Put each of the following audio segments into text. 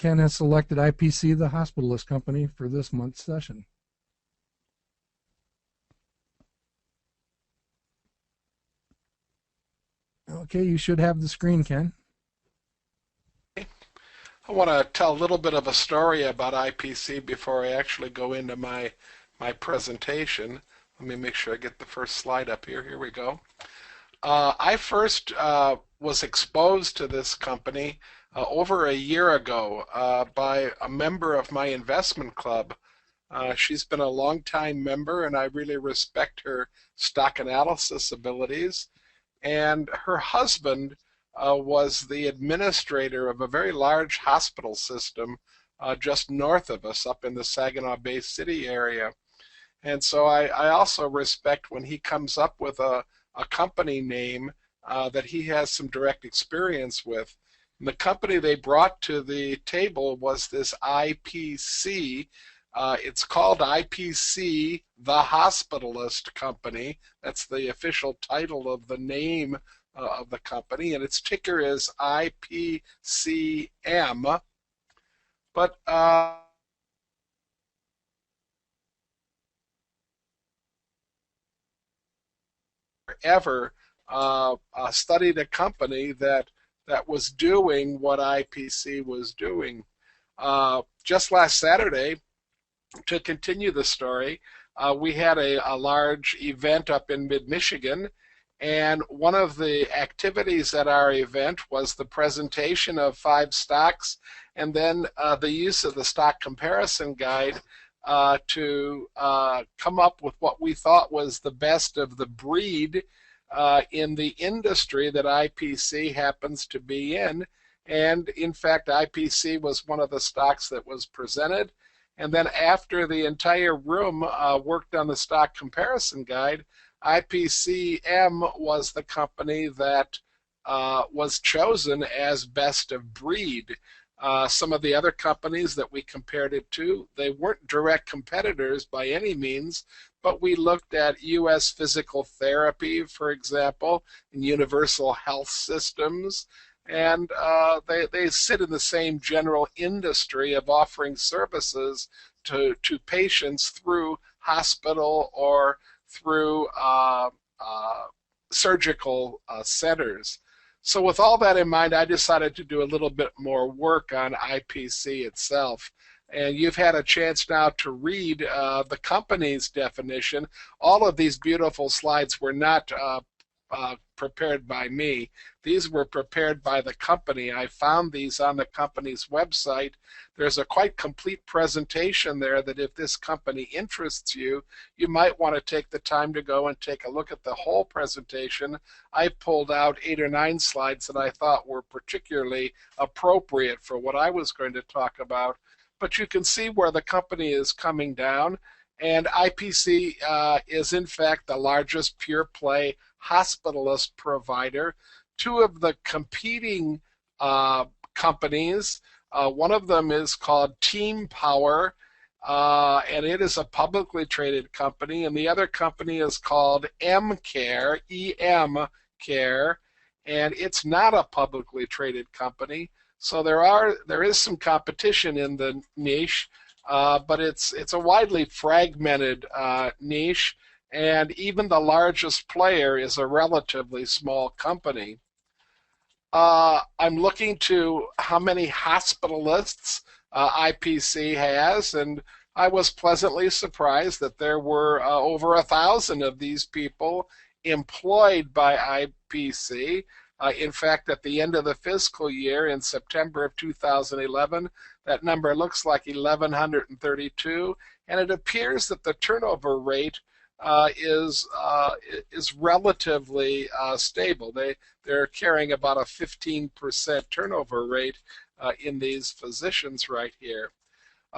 Ken has selected IPC, the hospitalist company, for this month's session. Okay, you should have the screen, Ken. I want to tell a little bit of a story about IPC before I actually go into my presentation. Let me make sure I get the first slide up here. Here we go. I first was exposed to this company over a year ago by a member of my investment club. She's been a long-time member, and I really respect her stock analysis abilities. And her husband was the administrator of a very large hospital system just north of us, up in the Saginaw Bay City area. And so I also respect when he comes up with a company name that he has some direct experience with. And the company they brought to the table was this IPC. It's called IPC, the Hospitalist Company. That's the official title of the name of the company, and its ticker is IPCM. But ever studied a company that was doing what IPC was doing. Just last Saturday, to continue the story, we had a large event up in Mid-Michigan, and one of the activities at our event was the presentation of 5 stocks and then the use of the stock comparison guide to come up with what we thought was the best of the breed in the industry that IPC happens to be in. And in fact, IPC was one of the stocks that was presented. And then after the entire room worked on the stock comparison guide, IPCM was the company that was chosen as best of breed. Some of the other companies that we compared it to, they weren't direct competitors by any means, but we looked at U.S. physical therapy, for example, and universal health systems, and they sit in the same general industry of offering services to patients through hospital or through surgical centers. So with all that in mind, I decided to do a little bit more work on IPC itself. And you've had a chance now to read the company's definition. All of these beautiful slides were not prepared by me. These were prepared by the company. I found these on the company's website. There's a quite complete presentation there that if this company interests you, you might want to take the time to go and take a look at the whole presentation. I pulled out 8 or 9 slides that I thought were particularly appropriate for what I was going to talk about. But you can see where the company is coming down, and IPC is in fact the largest pure play hospitalist provider. 2 of the competing companies, one of them is called Team Power, and it is a publicly traded company, and the other company is called M-Care, E-M-Care, and it's not a publicly traded company. So there is some competition in the niche, but it's a widely fragmented niche, and even the largest player is a relatively small company. I'm looking to how many hospitalists IPC has, and I was pleasantly surprised that there were over 1,000 of these people employed by IPC. In fact, at the end of the fiscal year in September of 2011, that number looks like 1,132, and it appears that the turnover rate is relatively stable. They're carrying about a 15% turnover rate in these physicians right here.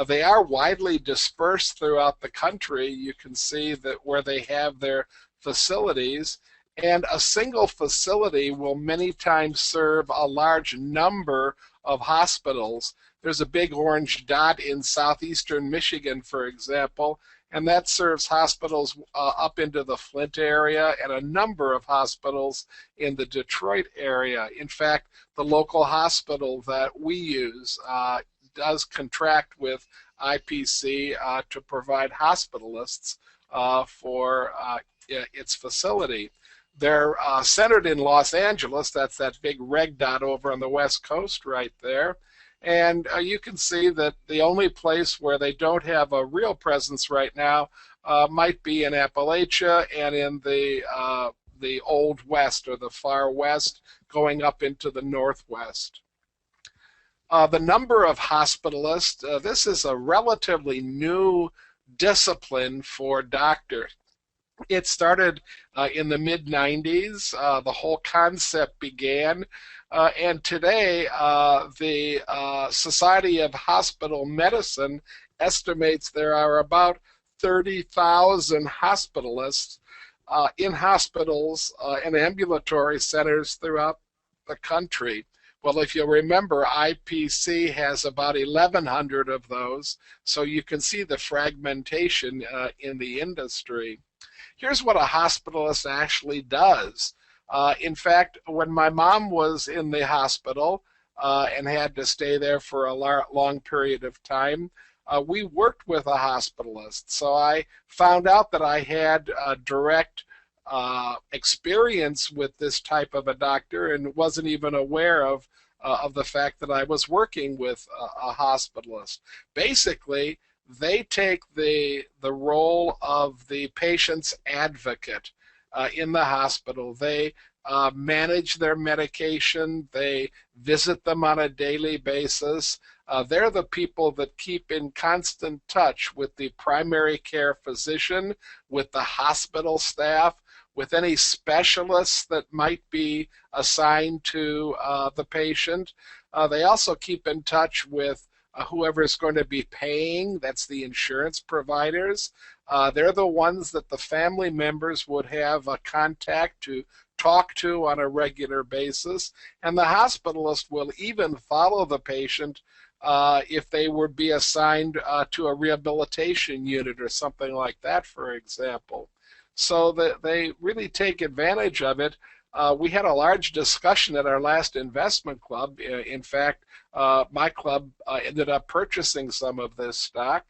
They are widely dispersed throughout the country. You can see that where they have their facilities, and a single facility will many times serve a large number of hospitals. There's a big orange dot in southeastern Michigan, for example, and that serves hospitals up into the Flint area and a number of hospitals in the Detroit area. In fact, the local hospital that we use does contract with IPC to provide hospitalists for its facility. They're centered in Los Angeles. That's that big red dot over on the west coast right there. And you can see that the only place where they don't have a real presence right now might be in Appalachia and in the Old West, or the far west, going up into the northwest. The number of hospitalists, this is a relatively new discipline for doctors. It started in the mid-90s. The whole concept began. And today, the Society of Hospital Medicine estimates there are about 30,000 hospitalists in hospitals and ambulatory centers throughout the country. Well, if you'll remember, IPC has about 1,100 of those, so you can see the fragmentation in the industry. Here's what a hospitalist actually does. In fact, when my mom was in the hospital and had to stay there for a long period of time, we worked with a hospitalist. So I found out that I had direct experience with this type of a doctor and wasn't even aware of the fact that I was working with a hospitalist. Basically, they take the role of the patient's advocate in the hospital. They manage their medication. They visit them on a daily basis. They're the people that keep in constant touch with the primary care physician, with the hospital staff, with any specialists that might be assigned to the patient. They also keep in touch with whoever is going to be paying. That's the insurance providers. They're the ones that the family members would have a contact to talk to on a regular basis. And the hospitalist will even follow the patient if they would be assigned to a rehabilitation unit or something like that, for example. So that they really take advantage of it. We had a large discussion at our last investment club. In fact, my club ended up purchasing some of this stock.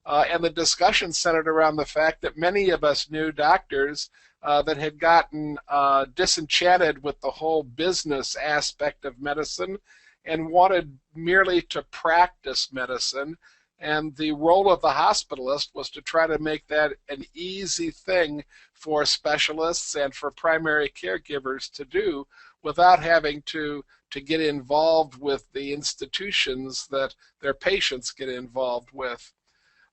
And the discussion centered around the fact that many of us knew doctors that had gotten disenchanted with the whole business aspect of medicine and wanted merely to practice medicine. And the role of the hospitalist was to try to make that an easy thing for specialists and for primary caregivers to do without having to get involved with the institutions that their patients get involved with.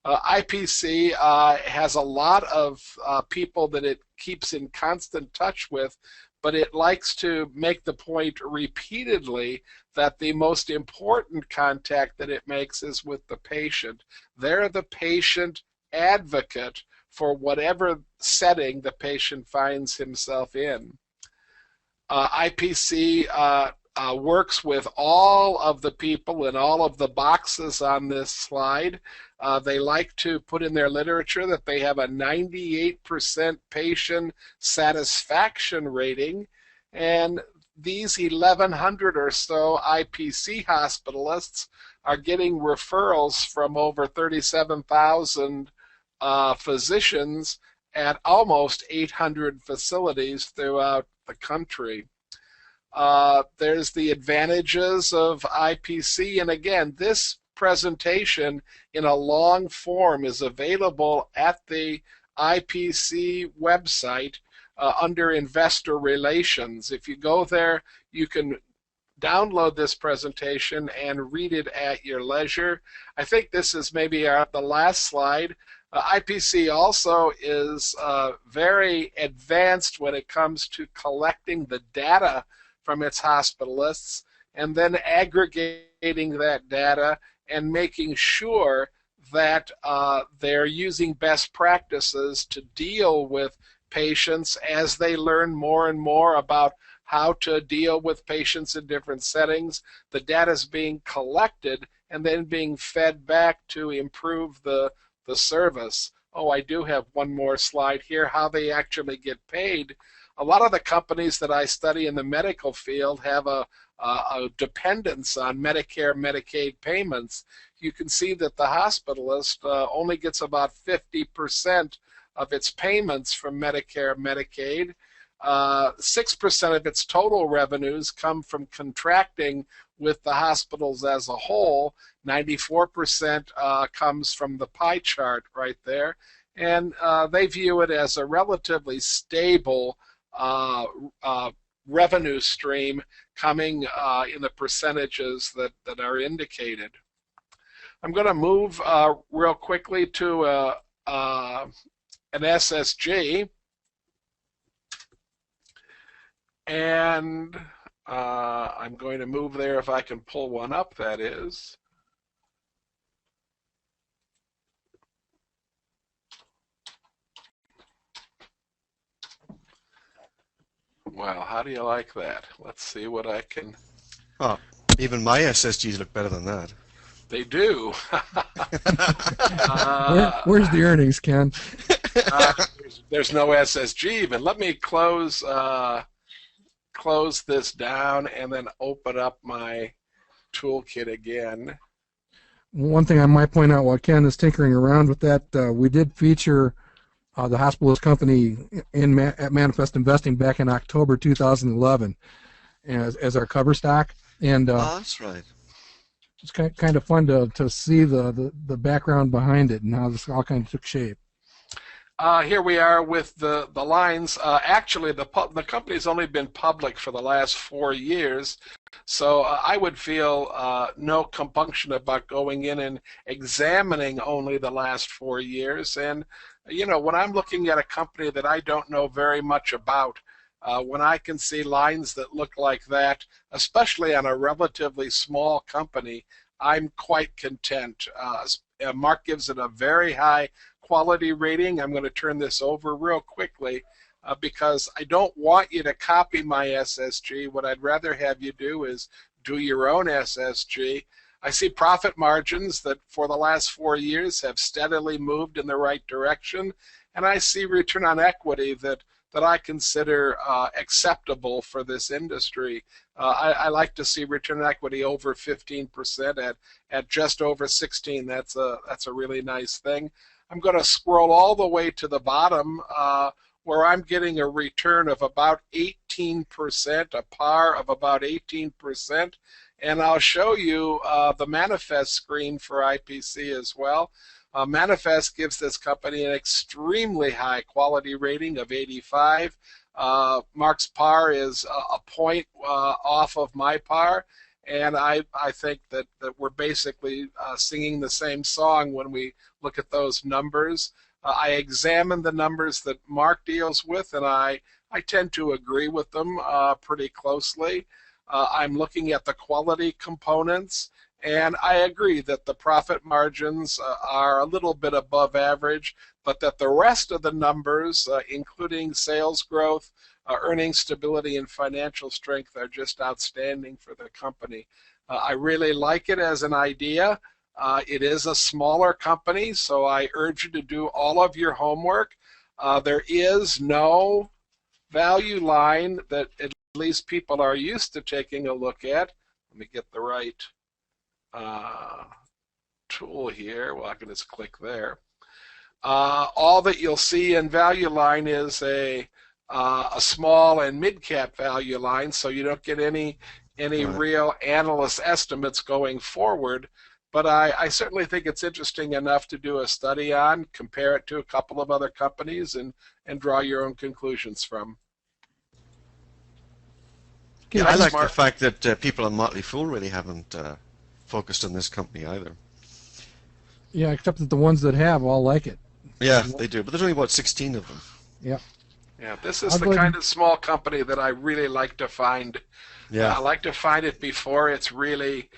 IPC has a lot of people that it keeps in constant touch with, but it likes to make the point repeatedly that the most important contact that it makes is with the patient. They're the patient advocate for whatever setting the patient finds himself in. IPC works with all of the people in all of the boxes on this slide. They like to put in their literature that they have a 98% patient satisfaction rating, and these 1,100 or so IPC hospitalists are getting referrals from over 37,000 physicians at almost 800 facilities throughout the country. There's the advantages of IPC, and again, this presentation in a long form is available at the IPC website under Investor Relations. If you go there, you can download this presentation and read it at your leisure. I think this is maybe the last slide. IPC also is very advanced when it comes to collecting the data from its hospitalists and then aggregating that data and making sure that they're using best practices to deal with patients as they learn more and more about how to deal with patients in different settings. The data is being collected and then being fed back to improve the service. Oh, I do have one more slide here, how they actually get paid. a lot of the companies that I study in the medical field have a dependence on Medicare, Medicaid payments. You can see that the hospitalist only gets about 50% of its payments from Medicare, Medicaid. 6% of its total revenues come from contracting with the hospitals as a whole. 94% comes from the pie chart right there. And they view it as a relatively stable revenue stream coming in the percentages that are indicated. I'm going to move real quickly to an SSG. And I'm going to move there if I can pull one up, that is. Well, how do you like that? Let's see what I can... Oh, even my SSGs look better than that. They do. Where's the earnings, Ken? There's no SSG even. Let me close this down and then open up my toolkit again. One thing I might point out while Ken is tinkering around with that, we did feature the hospitalist company at Manifest Investing back in October 2011 as our cover stock. And that's right. It's kind of fun to see the background behind it and how this all kind of took shape. Here we are with the lines. Actually, the company's only been public for the last 4 years, so I would feel no compunction about going in and examining only the last 4 years. And you know, when I'm looking at a company that I don't know very much about, when I can see lines that look like that, especially on a relatively small company, I'm quite content. Mark gives it a very high quality rating. I'm going to turn this over real quickly because I don't want you to copy my SSG. What I'd rather have you do is do your own SSG. I see profit margins that for the last 4 years have steadily moved in the right direction, and I see return on equity that I consider acceptable for this industry. I like to see return on equity over 15% at just over 16. That's a really nice thing. I'm going to scroll all the way to the bottom where I'm getting a return of about 18%, a par of about 18%, and I'll show you the Manifest screen for IPC as well. Manifest gives this company an extremely high quality rating of 85. Mark's par is a point off of my par, and I think that we're basically singing the same song when we look at those numbers. I examine the numbers that Mark deals with, and I tend to agree with them pretty closely. I'm looking at the quality components, and I agree that the profit margins are a little bit above average, but that the rest of the numbers, including sales growth, earnings stability, and financial strength, are just outstanding for the company. I really like it as an idea. It is a smaller company, so I urge you to do all of your homework. There is no value line that at least people are used to taking a look at. Let me get the right tool here. Well, I can just click there. All that you'll see in value line is a small and mid-cap value line, so you don't get any real analyst estimates going forward. But I certainly think it's interesting enough to do a study on, compare it to a couple of other companies, and draw your own conclusions from. Yeah, I like the fact that people on Motley Fool really haven't focused on this company either. Yeah, except that the ones that have all like it. Yeah, they do, but there's only about 16 of them. Yeah. Yeah, this is the kind of small company that I really like to find. Yeah. I like to find it before it's really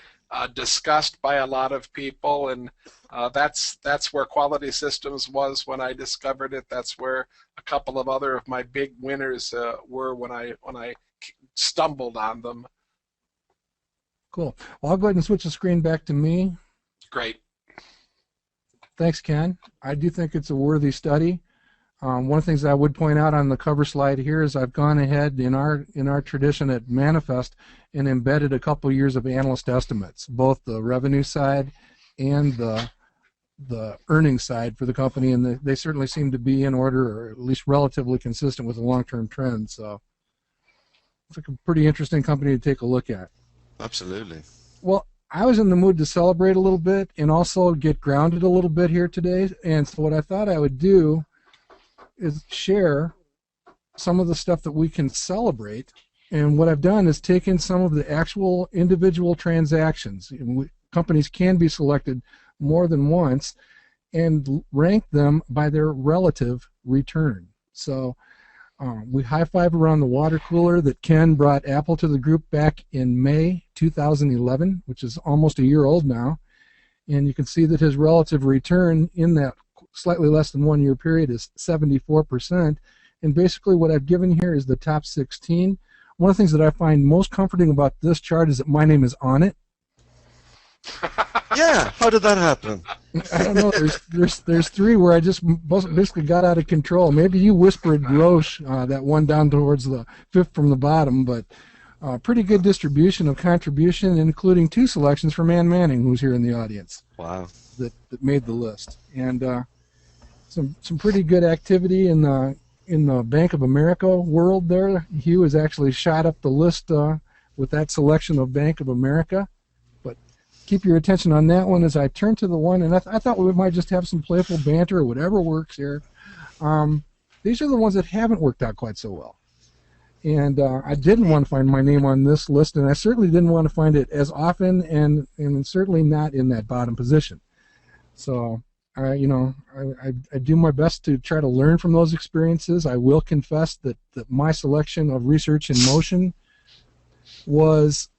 discussed by a lot of people, and that's where Quality Systems was when I discovered it. That's where a couple of other of my big winners were when I stumbled on them. Cool. Well, I'll go ahead and switch the screen back to me. Great. Thanks, Ken. I do think it's a worthy study. One of the things I would point out on the cover slide here is I've gone ahead in our tradition at Manifest and embedded a couple years of analyst estimates, both the revenue side and the earnings side for the company, and they certainly seem to be in order, or at least relatively consistent with the long-term trend. So it's like a pretty interesting company to take a look at. Absolutely. Well, I was in the mood to celebrate a little bit and also get grounded a little bit here today, and so what I thought I would do is share some of the stuff that we can celebrate. And what I've done is taken some of the actual individual transactions. Companies can be selected more than once and rank them by their relative return. So we high-five around the water cooler that Ken brought Apple to the group back in May 2011, which is almost a year old now. And you can see that his relative return in that slightly less than 1 year period is 74%. And basically what I've given here is the top 16. One of the things that I find most comforting about this chart is that my name is on it. Yeah, how did that happen? I don't know. There's three where I just basically got out of control. Maybe you whispered Roche, that one down towards the fifth from the bottom, but pretty good distribution of contribution, including 2 selections from Ann Manning, who's here in the audience. Wow. That made the list, and some pretty good activity in the Bank of America world there. Hugh has actually shot up the list with that selection of Bank of America. But keep your attention on that one as I turn to the one, and I thought we might just have some playful banter or whatever works here. These are the ones that haven't worked out quite so well. And I didn't want to find my name on this list, and I certainly didn't want to find it as often, and certainly not in that bottom position. So, I do my best to try to learn from those experiences. I will confess that my selection of Research in Motion was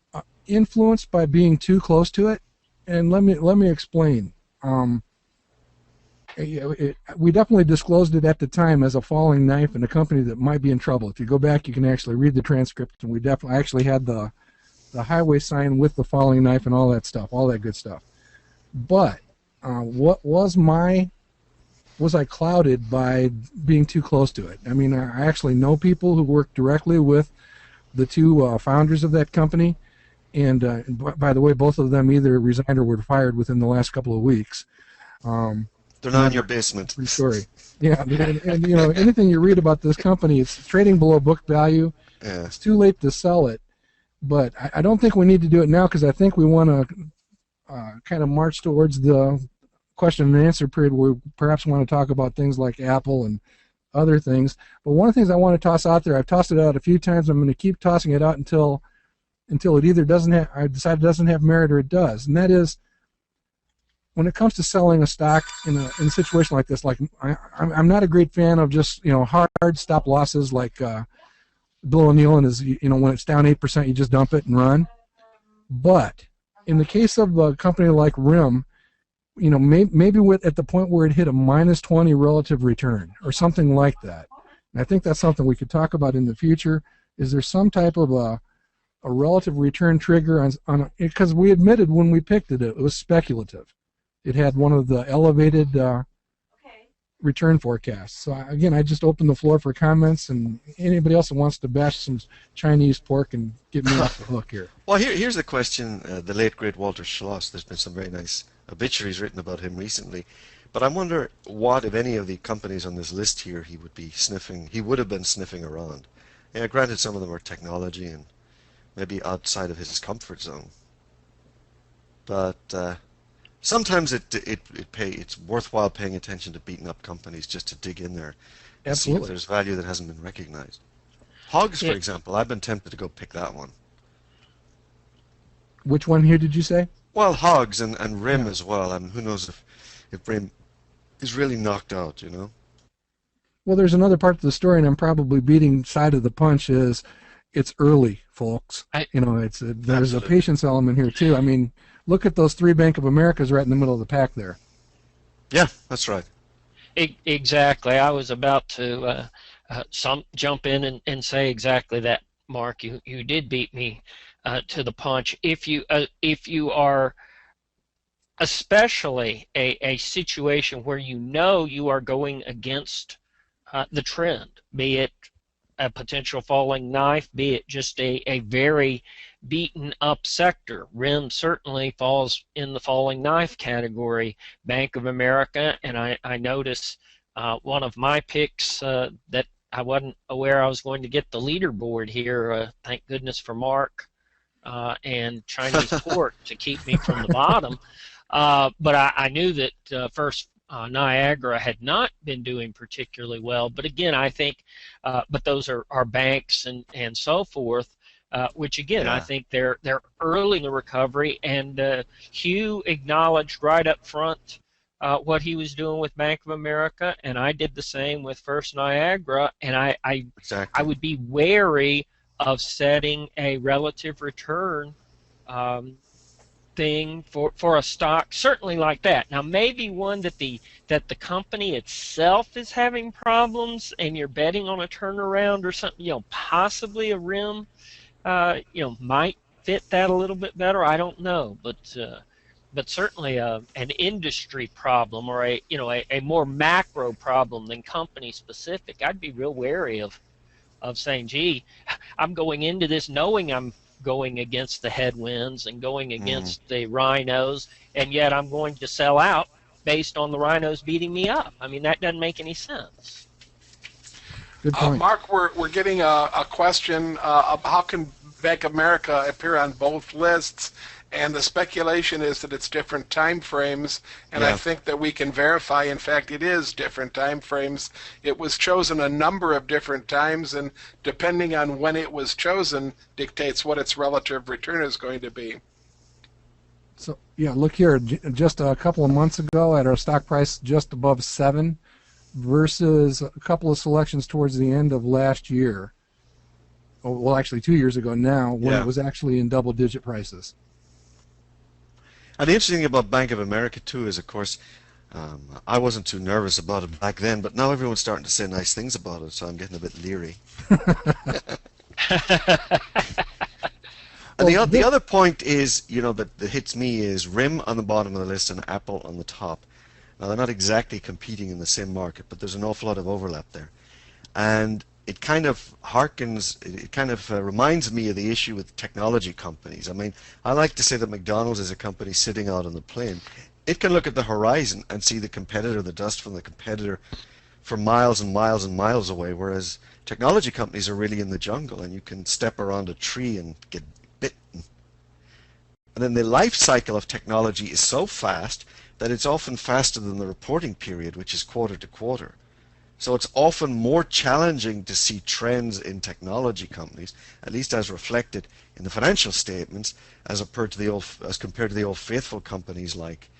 influenced by being too close to it, and let me explain. We definitely disclosed it at the time as a falling knife and a company that might be in trouble. If you go back, you can actually read the transcript, and we definitely actually had the highway sign with the falling knife and all that stuff, all that good stuff. But what was I clouded by being too close to it? I mean, I actually know people who work directly with the 2 founders of that company, and by the way, both of them either resigned or were fired within the last couple of weeks. They're not in your basement. True story. Yeah, and anything you read about this company, it's trading below book value. Yeah. It's too late to sell it, but I don't think we need to do it now because I think we want to kind of march towards the question and answer period where we perhaps want to talk about things like Apple and other things. But one of the things I want to toss out there, I've tossed it out a few times. I'm going to keep tossing it out until it either I decide it doesn't have merit or it does, and that is when it comes to selling a stock in a situation like this. Like I'm not a great fan of just hard stop losses like Bill O'Neill and his when it's down 8% you just dump it and run. But in the case of a company like RIM, maybe at the point where it hit a -20 relative return or something like that. And I think that's something we could talk about in the future. Is there some type of a relative return trigger on because we admitted when we picked it was speculative. It had one of the elevated return forecasts. So again, I just open the floor for comments, and anybody else that wants to bash some Chinese pork and get me off the hook here. Well, here's the question. The late great Walter Schloss. There's been some very nice obituaries written about him recently, but I wonder what, if any, of the companies on this list here he would have been sniffing around. Yeah, granted, some of them are technology and maybe outside of his comfort zone, but sometimes it's worthwhile paying attention to beaten up companies just to dig in there and see if there's value that hasn't been recognized. Hogs, for example, I've been tempted to go pick that one. Which one here did you say? Well, Hogs and RIM as well. I mean, who knows if RIM is really knocked out, Well, there's another part to the story, and I'm probably beating side of the punch, is it's early, folks. There's a patience element here, too. I mean, look at those 3 Bank of Americas right in the middle of the pack there. Yeah, that's right. Exactly. I was about to jump in and say exactly that, Mark. You did beat me to the punch. If you are especially a situation where you are going against the trend, be it a potential falling knife, be it just a very beaten up sector. RIM certainly falls in the falling knife category. Bank of America, and I notice one of my picks that I wasn't aware I was going to get the leaderboard here. Thank goodness for Mark and Chinese pork to keep me from the bottom. But I knew that First Niagara had not been doing particularly well. But again, I think, but those are banks and so forth, which again, I think they're early in the recovery. And Hugh acknowledged right up front what he was doing with Bank of America, and I did the same with First Niagara. And I would be wary of setting a relative return thing for a stock certainly like that. Now maybe one that the company itself is having problems and you're betting on a turnaround or something, possibly a RIM might fit that a little bit better. I don't know, but certainly an industry problem or a more macro problem than company specific, I'd be real wary of saying, gee, I'm going into this knowing I'm going against the headwinds and going against the rhinos, and yet I'm going to sell out based on the rhinos beating me up. I mean, that doesn't make any sense. Good point. Mark, we're getting a question of how can Bank of America appear on both lists, and the speculation is that it's different time frames, and I think that we can verify, in fact, it is different time frames. It was chosen a number of different times, and depending on when it was chosen dictates what its relative return is going to be. So, yeah, look here, just a couple of months ago at our stock price just above 7 versus a couple of selections towards the end of last year. Oh, well, actually 2 years ago now, when it was actually in double-digit prices. And the interesting thing about Bank of America, too, is, of course, I wasn't too nervous about it back then, but now everyone's starting to say nice things about it, so I'm getting a bit leery. And the other point is, that hits me is RIM on the bottom of the list and Apple on the top. Now, they're not exactly competing in the same market, but there's an awful lot of overlap there. And it kind of reminds me of the issue with technology companies. I mean, I like to say that McDonald's is a company sitting out on the plane. It can look at the horizon and see the competitor, the dust from the competitor, for miles and miles and miles away, whereas technology companies are really in the jungle, and you can step around a tree and get bitten. And then the life cycle of technology is so fast that it's often faster than the reporting period, which is quarter to quarter. So it's often more challenging to see trends in technology companies, at least as reflected in the financial statements, as compared to the old faithful companies like,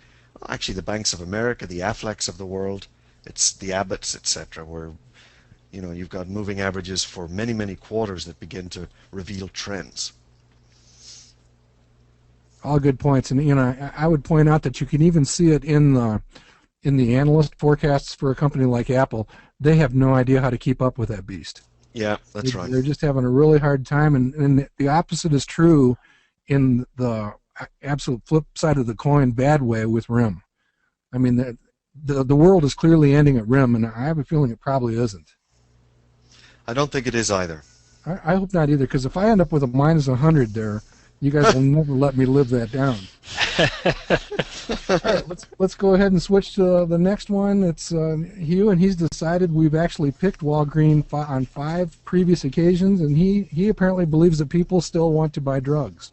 actually, the Banks of America, the Aflacs of the world, it's the Abbotts, etc., where you've got moving averages for many, many quarters that begin to reveal trends. All good points, and I would point out that you can even see it in the analyst forecasts for a company like Apple. They have no idea how to keep up with that beast. Yeah, that's right. They're just having a really hard time, and the opposite is true in the absolute flip side of the coin, bad way, with RIM. I mean, the world is clearly ending at RIM, and I have a feeling it probably isn't. I don't think it is either. I hope not either, because if I end up with a minus 100 there, you guys will never let me live that down. All right, let's go ahead and switch to the next one. It's Hugh, and he's decided we've actually picked Walgreens on 5 previous occasions, and he apparently believes that people still want to buy drugs.